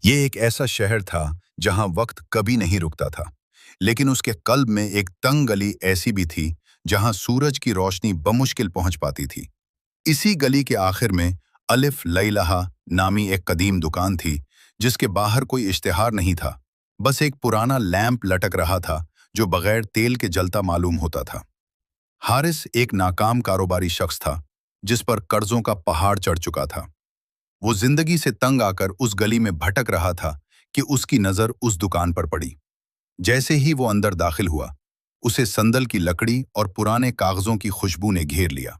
ये एक ऐसा शहर था जहां वक्त कभी नहीं रुकता था, लेकिन उसके कल्ब में एक तंग गली ऐसी भी थी जहां सूरज की रोशनी बमुश्किल पहुंच पाती थी। इसी गली के आखिर में अलिफ लैलहा नामी एक कदीम दुकान थी, जिसके बाहर कोई इश्तिहार नहीं था, बस एक पुराना लैंप लटक रहा था जो बगैर तेल के जलता मालूम होता था। हारिस एक नाकाम कारोबारी शख्स था, जिस पर कर्जों का पहाड़ चढ़ चुका था। वो जिंदगी से तंग आकर उस गली में भटक रहा था कि उसकी नजर उस दुकान पर पड़ी। जैसे ही वो अंदर दाखिल हुआ, उसे संदल की लकड़ी और पुराने कागजों की खुशबू ने घेर लिया।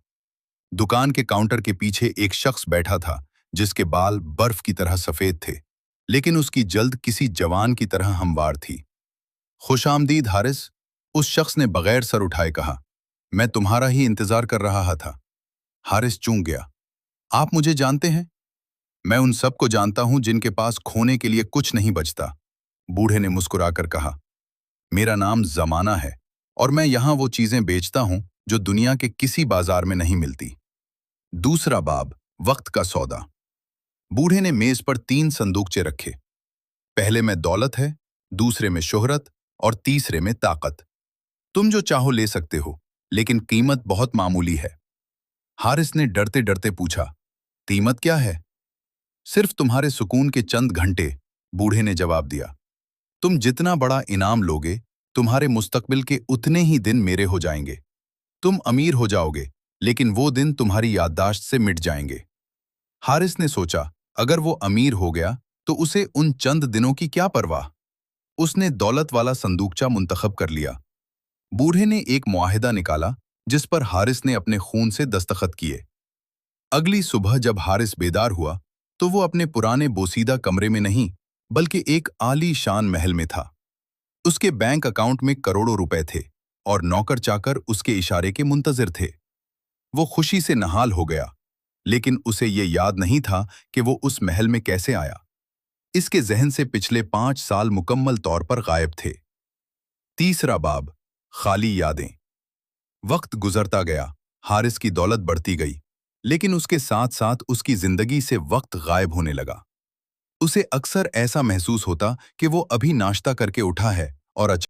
दुकान के काउंटर के पीछे एक शख्स बैठा था, जिसके बाल बर्फ की तरह सफेद थे, लेकिन उसकी जल्द किसी जवान की तरह हमवार थी। खुशामदीद हारिस, उस शख्स ने बगैर सर उठाए कहा। मैं तुम्हारा ही इंतजार कर रहा था। हारिस चूक गया। आप मुझे जानते हैं? मैं उन सबको जानता हूं जिनके पास खोने के लिए कुछ नहीं बचता, बूढ़े ने मुस्कुराकर कहा। मेरा नाम जमाना है और मैं यहां वो चीजें बेचता हूं जो दुनिया के किसी बाजार में नहीं मिलती। दूसरा बाब, वक्त का सौदा। बूढ़े ने मेज पर 3 संदूकचे रखे। पहले में दौलत है, दूसरे में शोहरत और तीसरे में ताकत। तुम जो चाहो ले सकते हो, लेकिन कीमत बहुत मामूली है। हारिस ने डरते डरते पूछा, कीमत क्या है? सिर्फ तुम्हारे सुकून के चंद घंटे, बूढ़े ने जवाब दिया। तुम जितना बड़ा इनाम लोगे, तुम्हारे मुस्तकबिल के उतने ही दिन मेरे हो जाएंगे। तुम अमीर हो जाओगे, लेकिन वो दिन तुम्हारी याददाश्त से मिट जाएंगे। हारिस ने सोचा, अगर वो अमीर हो गया तो उसे उन चंद दिनों की क्या परवाह। उसने दौलत वाला संदूकचा मुंतखब कर लिया। बूढ़े ने एक मुआहिदा निकाला, जिस पर हारिस ने अपने खून से दस्तखत किए। अगली सुबह जब हारिस बेदार हुआ, तो वो अपने पुराने बोसीदा कमरे में नहीं, बल्कि एक आली शान महल में था। उसके बैंक अकाउंट में करोड़ों रुपए थे और नौकर चाकर उसके इशारे के मुंतजिर थे। वो खुशी से नहाल हो गया, लेकिन उसे ये याद नहीं था कि वो उस महल में कैसे आया। इसके जहन से पिछले 5 साल मुकम्मल तौर पर गायब थे। तीसरा बाब, खाली यादें। वक्त गुजरता गया, हारिस की दौलत बढ़ती गई, लेकिन उसके साथ साथ उसकी जिंदगी से वक्त गायब होने लगा। उसे अक्सर ऐसा महसूस होता कि वो अभी नाश्ता करके उठा है और